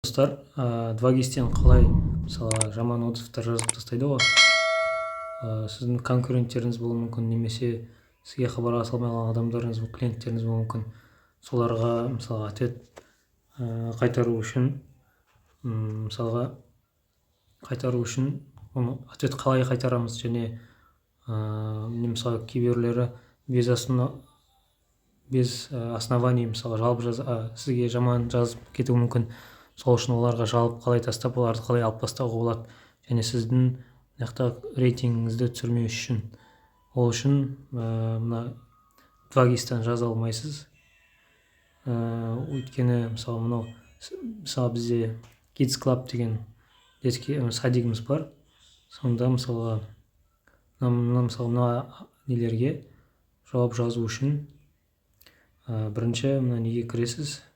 Достар, 2GIS-тен қалай мысалы жаман отзывтар жазып тастайды ғой. Сіздің конкуренттеріңіз болуы мүмкін, немесе сізге хабарласа алмай қалған адамдарыңыз, клиенттеріңіз болуы мүмкін. Соларға мысалы ответ қайтару үшін, оны ответ қалай қайтарамыз, және мысалы кейбіреулері без оснований мысалы сізге жаман жазып кетуі мүмкін. Сол үшін оларға жауап қалай тастап, оларды қалай алып тастауға болады, және сіздің рейтингіңізді түсірмеу үшін. Ол үшін мына 2GIS-тен жаза алмайсыз. Өйткені мысалы бізде Kids Club деген детский садигіміз бар. Сонда мына нелерге жауап жазу үшін бірінші неге кіресіз,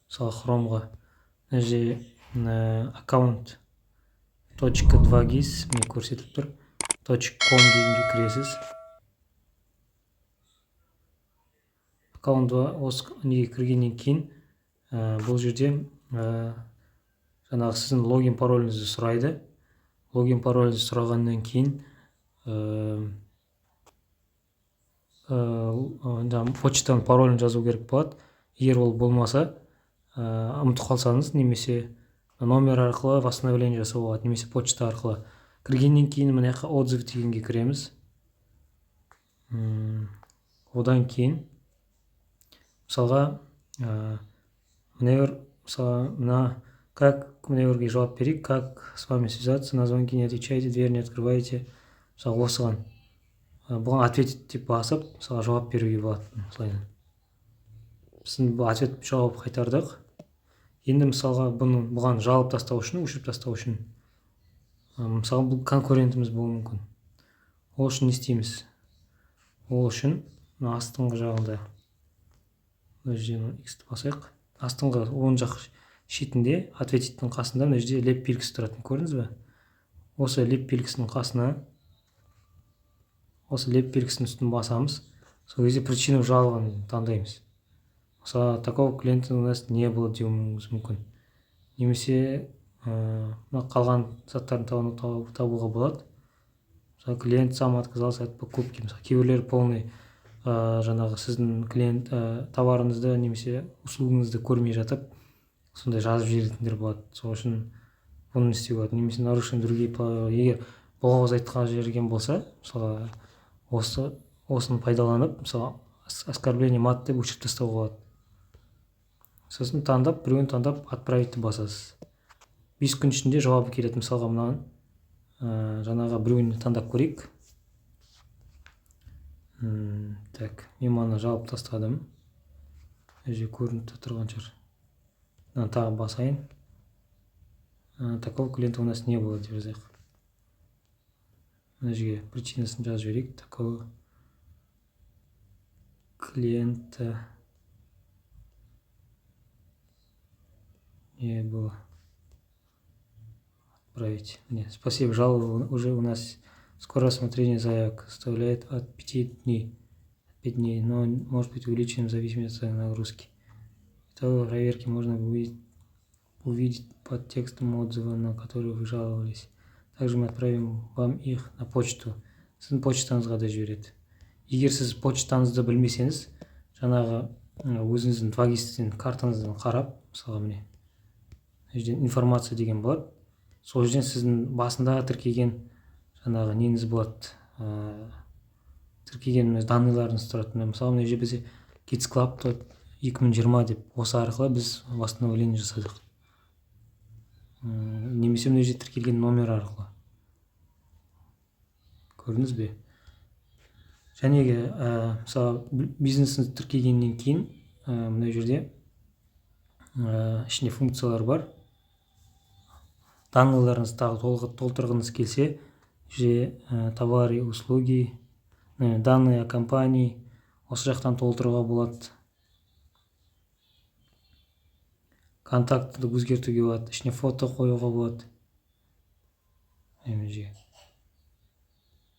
мысалы Chromeға. Мына жерде account.2gis міне көрсетіп тұр. .com дегенге кіресіз. Осы неге кіргеннен кейін бұл жерде жаңағы сіздің логин пароліңізді сұрайды. Логин пароліңізді сұрағаннан кейін почтаның паролін жазу керек болады. Егер ол болмаса, ұмытып қалсаңыз, немесе номер арқылы восстановление жасау болады, немесе почта арқылы. Кіргеннен кейін мына жаққа отзыв дегенге кіреміз. Одан кейін мысалға мына жауап берейік: как с вами связаться, на звонки не отвечаете, дверь не открываете. Мысалы осыған бұған ответить деп басып, мысалға жауап беруге болады. Біздің ответ жауап қайтардық. Енді мысалға бұған жалып тастау үшін, өшіріп тастау үшін, мысалы бұл конкурентіміз болуы мүмкін. Ол үшін не істейміз? Ол үшін астыңғы жағында X-ті басайық. Астыңғы оң жақ шетінде ответиттің қасында мына жерде леп белгісі тұратын, көрдіңіз бе? Осы леп белгісінің қасына, осы леп белгісінің үстін басамыз. Сол кезде причину жалобаны таңдаймыз. Мысалы, такого клиента у нас не было деуіміз мүмкін. Немесе қалған заттарын табуға болады. Мысалы, клиент сам отказался от покупки. Мысалы, кейбіреулер полный жаңағы сіздің клиент товарыңызды немесе услугыңызды көрмей жатып, сондай жазып жіберетіндер болады. Сол үшін бұны істеу болады. Немесе нарушение другие правила. Егер боғауыз айтқан жерген болса, мысалы, осыны пайдаланып, мысалы, оскорбление мат деп өшіріп тастауға болады. Сосын біреуін таңдап отправитті басасыз. 5 күн ішінде жауабы келеді. Мысалға мынаған жаңағы біреуін таңдап көрейік. Так, мен мана жауап тастадым. Әже көрініп тұрған шығар. Тағы басайын. Такого клиента у нас не было деп жазайық. Мына жерге причинасын жазып жіберейік. Такого клиента не было. Отправить. Спасибо, жалоба уже у нас. Скоро рассмотрение заявок составляет от 5 дней. 5 дней, но может быть увеличенным в зависимости от нагрузки. Итоговой проверки можно увидеть под текстом отзыва, на который вы жаловались. Также мы отправим вам их на почту. Сіздің почтаңызға да жібереді. Егер сіз почтаңызды білмесеңіз, жаңағы өзіңіздің 2GIS-тен картаңыздан қарап, мысалға міне информация деген болады. Сол жерден сіздің басында тіркеген жаңағы неңіз болады, тіркеген данныйларыңыз тұрады. Мысалы, мына жерде бізде Kids Club 2020 деп, осы арқылы біз восстановление жасадық. Немесе мына жерде тіркелген номер арқылы. Көрдіңіз бе? Және мысалы бизнесіңізді тіркегеннен кейін мына жерде ішінде функциялар бар. Данныйларыңызды тағы толтырғыңыз келсе, товары, услуги, данные о компании, осы жақтан толтыруға болады. Контактты өзгертуге болады, ішіне фото қоюға болады.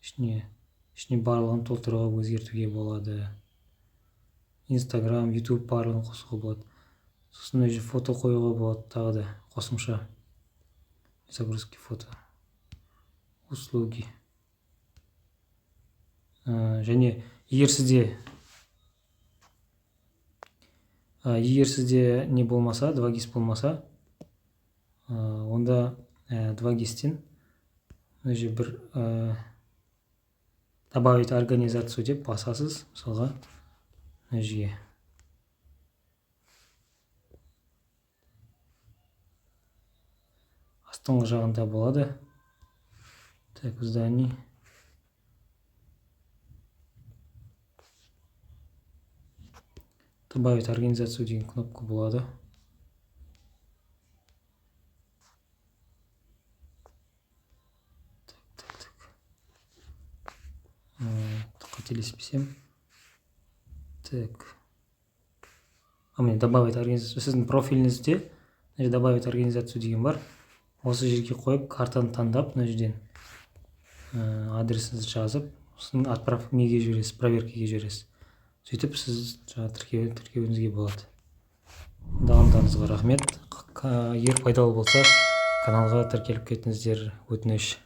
Ішіне барлығын толтыруға, өзгертуге болады. Instagram, YouTube барлығын қосуға болады. Сосын фото қоюға болады, тағы да қосымша загрузки фото услуги. Және егер сізде не болмаса, 2GIS болмаса, онда 2GIS-тен бір добавить организацию деп басасыз, мысалға жерге. Астыңғы жағында болады. Так, здание. Добавить организацию деген кнопка болады. Қателеспесем. Так. Міне добавить организацию. Сіздің профиліңізде добавить организацию деген бар. Осы жерге қойып, картаны таңдап, мына жерден адресіңізді жазып, сосын неге жібересіз, проверкаға жібересіз. Сөйтіп сіз тіркеуіңізге болады. Дағымдарыңызға рахмет. Егер пайдалы болса, каналға тіркеліп кетіңіздер, өтініш.